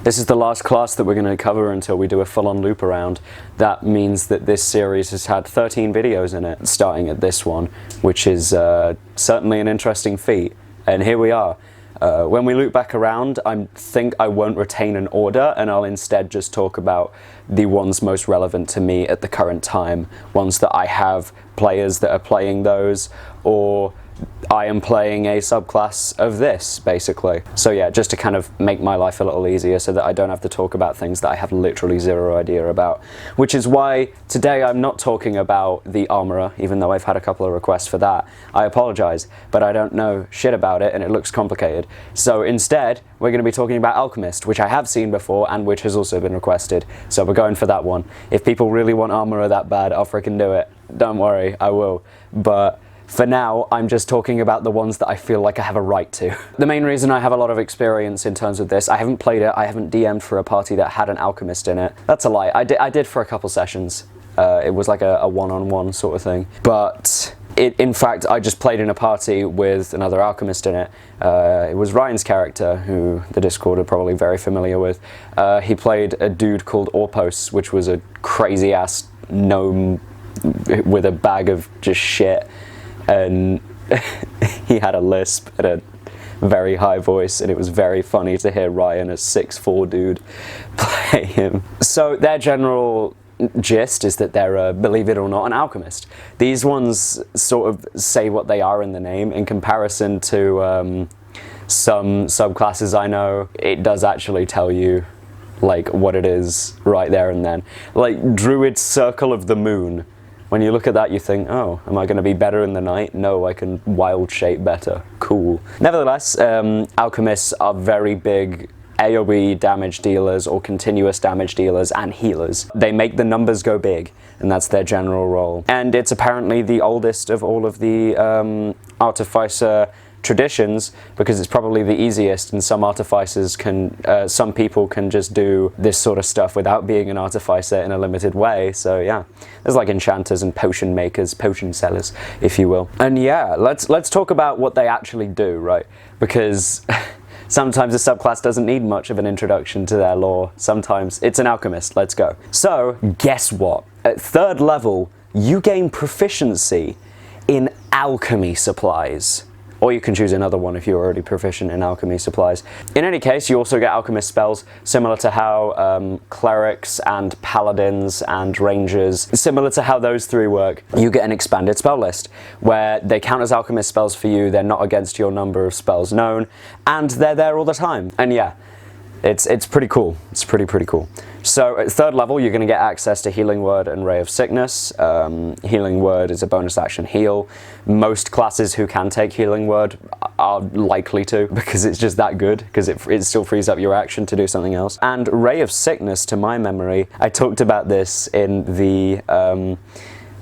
This is the last class that we're going to cover until we do a full-on loop around. That means that this series has had 13 videos in it, starting at this one, which is certainly an interesting feat. And here we are. When we loop back around, I think I won't retain an order, and I'll instead just talk about the ones most relevant to me at the current time. Ones that I have players that are playing those, or I am playing a subclass of this, basically. So yeah, just to kind of make my life a little easier so that I don't have to talk about things that I have literally zero idea about. Which is why today I'm not talking about the Armorer, even though I've had a couple of requests for that. I apologize, but I don't know shit about it and it looks complicated. So instead, we're going to be talking about Alchemist, which I have seen before and which has also been requested. So we're going for that one. If people really want Armorer that bad, I'll freaking do it. Don't worry, I will. But for now, I'm just talking about the ones that I feel like I have a right to. The main reason I have a lot of experience in terms of this, I haven't played it, I haven't DM'd for a party that had an Alchemist in it. That's a lie. I did for a couple sessions. It was like a one-on-one sort of thing. But in fact, I just played in a party with another Alchemist in it. It was Ryan's character, who the Discord are probably very familiar with. He played a dude called Orpos, which was a crazy-ass gnome with a bag of just shit. And he had a lisp and a very high voice, and it was very funny to hear Ryan, a 6'4" dude, play him. So their general gist is that they're, believe it or not, an alchemist. These ones sort of say what they are in the name. In comparison to some subclasses I know, it does actually tell you like what it is right there and then. Like Druid Circle of the Moon. When you look at that, you think, oh, am I going to be better in the night? No, I can wild shape better. Cool. Nevertheless, alchemists are very big AoE damage dealers or continuous damage dealers and healers. They make the numbers go big, and that's their general role. And it's apparently the oldest of all of the Artificer traditions, because it's probably the easiest, and some artificers can, some people can just do this sort of stuff without being an artificer in a limited way. So yeah, there's like enchanters and potion makers, potion sellers, if you will. And yeah, let's talk about what they actually do, right? Because sometimes a subclass doesn't need much of an introduction to their lore. Sometimes it's an alchemist. Let's go. So guess what? At 3rd level, you gain proficiency in alchemy supplies. Or you can choose another one if you're already proficient in alchemy supplies. In any case, you also get alchemist spells, similar to how clerics and paladins and rangers, similar to how those three work. You get an expanded spell list, where they count as alchemist spells for you, they're not against your number of spells known, and they're there all the time. And yeah, it's pretty cool. It's pretty cool. So at 3rd level, you're going to get access to Healing Word and Ray of Sickness. Healing Word is a bonus action heal. Most classes who can take Healing Word are likely to, because it's just that good, because it still frees up your action to do something else. And Ray of Sickness, to my memory, I talked about this in the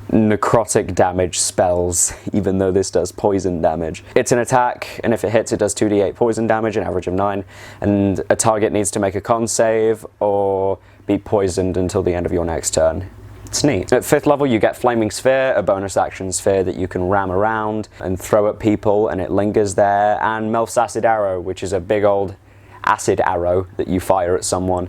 necrotic damage spells, even though this does poison damage. It's an attack, and if it hits, it does 2d8 poison damage, an average of 9, and a target needs to make a con save or be poisoned until the end of your next turn. It's neat. At 5th level, you get Flaming Sphere, a bonus action sphere that you can ram around and throw at people, and it lingers there, and Melf's Acid Arrow, which is a big old acid arrow that you fire at someone.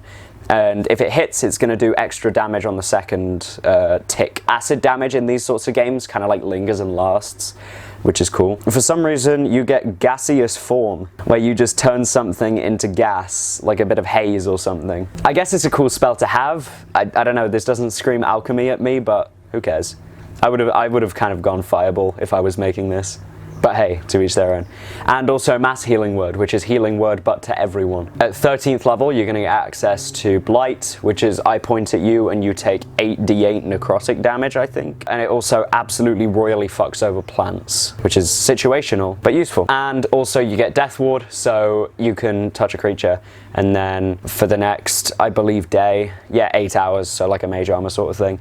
And if it hits, it's going to do extra damage on the second tick. Acid damage in these sorts of games kind of like lingers and lasts, which is cool. For some reason, you get Gaseous Form, where you just turn something into gas, like a bit of haze or something. I guess it's a cool spell to have. I don't know, this doesn't scream alchemy at me, but who cares? I would have kind of gone Fireball if I was making this. But hey, to each their own. And also Mass Healing Word, which is Healing Word but to everyone. At 13th level, you're going to get access to Blight, which is I point at you and you take 8d8 necrotic damage, I think. And it also absolutely royally fucks over plants, which is situational, but useful. And also you get Death Ward, so you can touch a creature. And then for the next, I believe, day, yeah, 8 hours, so like a mage armor sort of thing.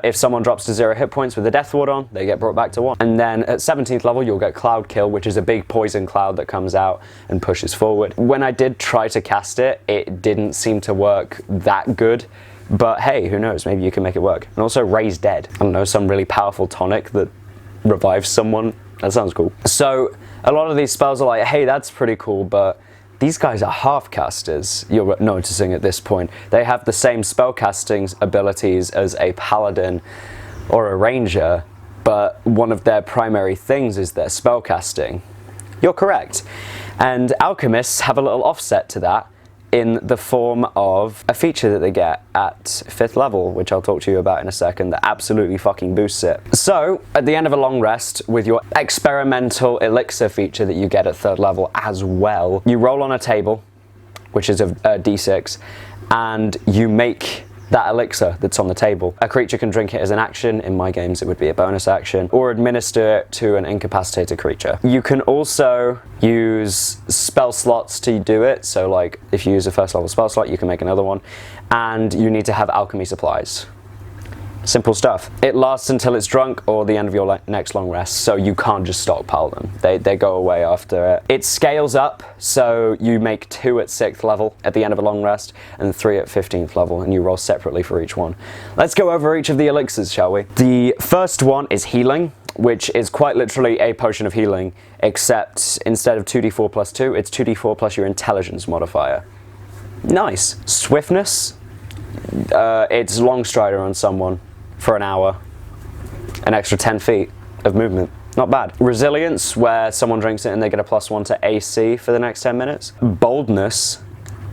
If someone drops to 0 hit points with a Death Ward on, they get brought back to 1. And then at 17th level, you'll get Cloud Kill, which is a big poison cloud that comes out and pushes forward. When I did try to cast it, it didn't seem to work that good. But hey, who knows, maybe you can make it work. And also Raise Dead. I don't know, some really powerful tonic that revives someone. That sounds cool. So a lot of these spells are like, hey, that's pretty cool, but these guys are half-casters, you're noticing at this point. They have the same spellcasting abilities as a paladin or a ranger, but one of their primary things is their spellcasting. You're correct. And alchemists have a little offset to that in the form of a feature that they get at 5th level, which I'll talk to you about in a second, that absolutely fucking boosts it. So, at the end of a long rest, with your experimental elixir feature that you get at 3rd level as well, you roll on a table, which is a d6, and you make that elixir that's on the table. A creature can drink it as an action. In my games it would be a bonus action, or administer it to an incapacitated creature. You can also use spell slots to do it, so like if you use a 1st level spell slot you can make another one, and you need to have alchemy supplies. Simple stuff. It lasts until it's drunk or the end of your next long rest, so you can't just stockpile them. They go away after it. It scales up, so you make 2 at 6th level at the end of a long rest and 3 at 15th level, and you roll separately for each one. Let's go over each of the elixirs, shall we? The first one is healing, which is quite literally a potion of healing, except instead of 2d4 plus 2, it's 2d4 plus your intelligence modifier. Nice. Swiftness, it's long strider on someone for an hour, an extra 10 feet of movement. Not bad. Resilience, where someone drinks it and they get a +1 to AC for the next 10 minutes. Boldness,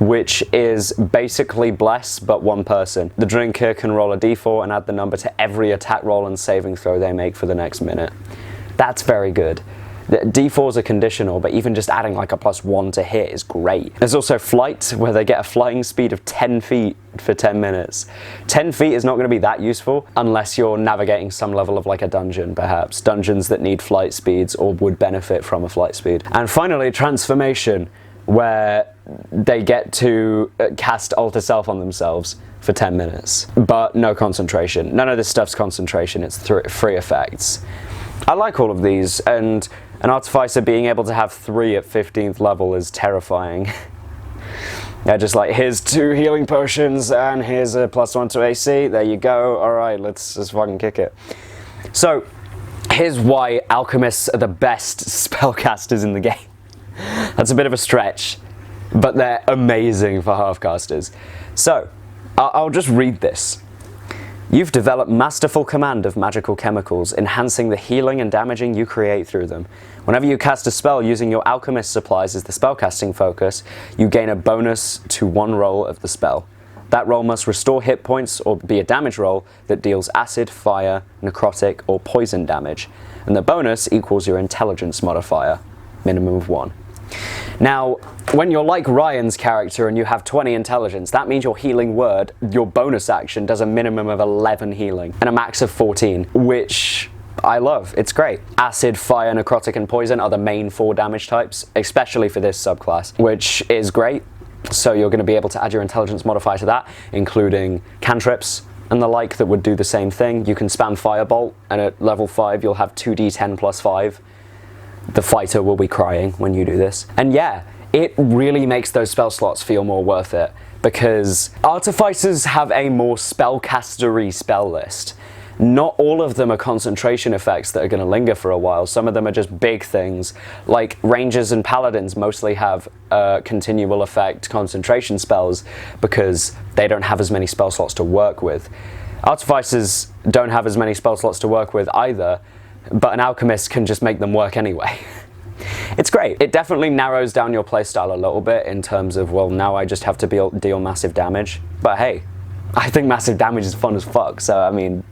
which is basically bless, but one person. The drinker can roll a d4 and add the number to every attack roll and saving throw they make for the next minute. That's very good. The d4s are conditional, but even just adding like a +1 to hit is great. There's also flight, where they get a flying speed of 10 feet for 10 minutes. 10 feet is not going to be that useful unless you're navigating some level of like a dungeon, perhaps. Dungeons that need flight speeds or would benefit from a flight speed. And finally, transformation, where they get to cast alter self on themselves for 10 minutes, but no concentration. None of this stuff's concentration, it's free effects. I like all of these, and an Artificer being able to have 3 at 15th level is terrifying. Yeah, just like, here's 2 healing potions, and here's a +1 to AC, there you go, alright, let's just fucking kick it. So, here's why alchemists are the best spellcasters in the game. That's a bit of a stretch, but they're amazing for half-casters. So, I'll just read this. You've developed masterful command of magical chemicals, enhancing the healing and damaging you create through them. Whenever you cast a spell using your alchemist supplies as the spellcasting focus, you gain a bonus to 1 roll of the spell. That roll must restore hit points or be a damage roll that deals acid, fire, necrotic, or poison damage, and the bonus equals your intelligence modifier, minimum of 1. Now, when you're like Ryan's character and you have 20 intelligence, that means your healing word, your bonus action, does a minimum of 11 healing and a max of 14, which I love. It's great. Acid, fire, necrotic, and poison are the main 4 damage types, especially for this subclass, which is great. So you're going to be able to add your intelligence modifier to that, including cantrips and the like that would do the same thing. You can spam Firebolt, and at level 5 you'll have 2d10 plus 5. The fighter will be crying when you do this. And yeah, it really makes those spell slots feel more worth it, because Artificers have a more spellcastery spell list. Not all of them are concentration effects that are going to linger for a while. Some of them are just big things. Like Rangers and Paladins mostly have continual effect concentration spells because they don't have as many spell slots to work with. Artificers don't have as many spell slots to work with either, but an alchemist can just make them work anyway. It's great. It definitely narrows down your playstyle a little bit in terms of, well, now I just have to deal massive damage. But hey, I think massive damage is fun as fuck, so I mean,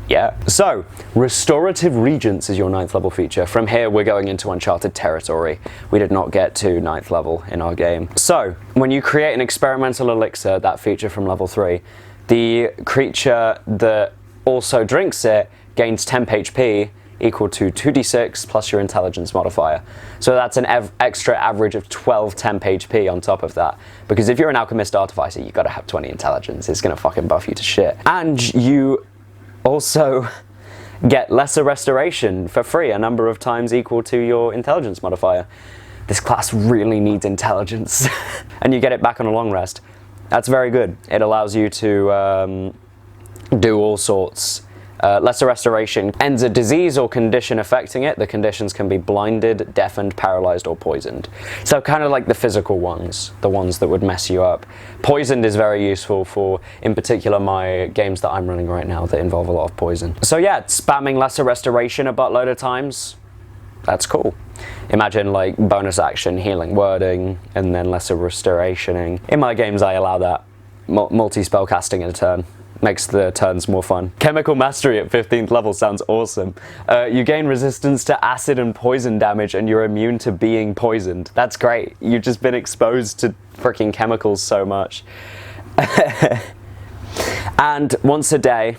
yeah. So, Restorative Reagents is your 9th level feature. From here, we're going into uncharted territory. We did not get to 9th level in our game. So, when you create an experimental elixir, that feature from level 3, the creature that also drinks it gains temp HP, equal to 2d6 plus your intelligence modifier. So that's an extra average of 12 temp HP on top of that. Because if you're an Alchemist Artificer, you gotta have 20 intelligence. It's gonna fucking buff you to shit. And you also get lesser restoration for free, a number of times equal to your intelligence modifier. This class really needs intelligence. And you get it back on a long rest. That's very good. It allows you to do all sorts Lesser Restoration ends a disease or condition affecting it. The conditions can be blinded, deafened, paralyzed, or poisoned. So kind of like the physical ones, the ones that would mess you up. Poisoned is very useful for, in particular, my games that I'm running right now that involve a lot of poison. So yeah, spamming Lesser Restoration a buttload of times, that's cool. Imagine like bonus action, healing wording, and then Lesser Restorationing. In my games I allow that. Multi-spell casting in a turn. Makes the turns more fun. Chemical Mastery at 15th level sounds awesome. You gain resistance to acid and poison damage and you're immune to being poisoned. That's great. You've just been exposed to freaking chemicals so much. And once a day,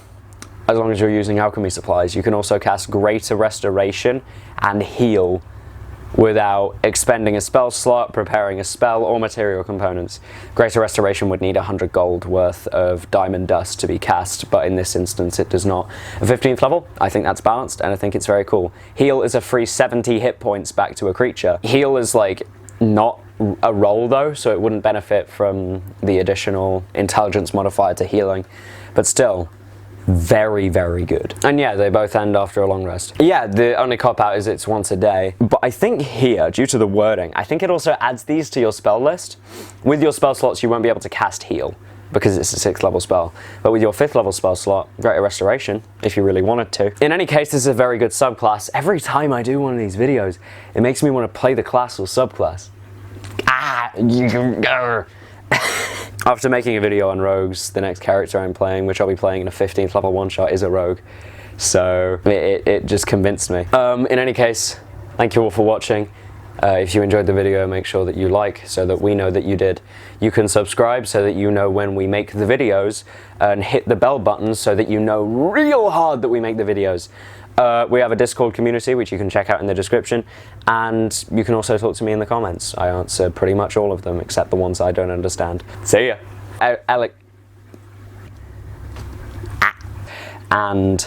as long as you're using alchemy supplies, you can also cast Greater Restoration and Heal without expending a spell slot, preparing a spell, or material components. Greater Restoration would need 100 gold worth of diamond dust to be cast, but in this instance it does not. At 15th level, I think that's balanced, and I think it's very cool. Heal is a free 70 hit points back to a creature. Heal is like not a roll though, so it wouldn't benefit from the additional intelligence modifier to healing, but still, very, very good. And yeah, they both end after a long rest. Yeah, the only cop-out is it's once a day. But I think here, due to the wording, I think it also adds these to your spell list. With your spell slots, you won't be able to cast Heal, because it's a 6th level spell. But with your 5th level spell slot, Greater Restoration, if you really wanted to. In any case, this is a very good subclass. Every time I do one of these videos, it makes me want to play the class or subclass. After making a video on rogues, the next character I'm playing, which I'll be playing in a 15th level one-shot, is a rogue. So it just convinced me. In any case, thank you all for watching. If you enjoyed the video, make sure that you like so that we know that you did. You can subscribe so that you know when we make the videos, and hit the bell button so that you know real hard that we make the videos. We have a Discord community, which you can check out in the description, and you can also talk to me in the comments. I answer pretty much all of them, except the ones I don't understand. See ya! And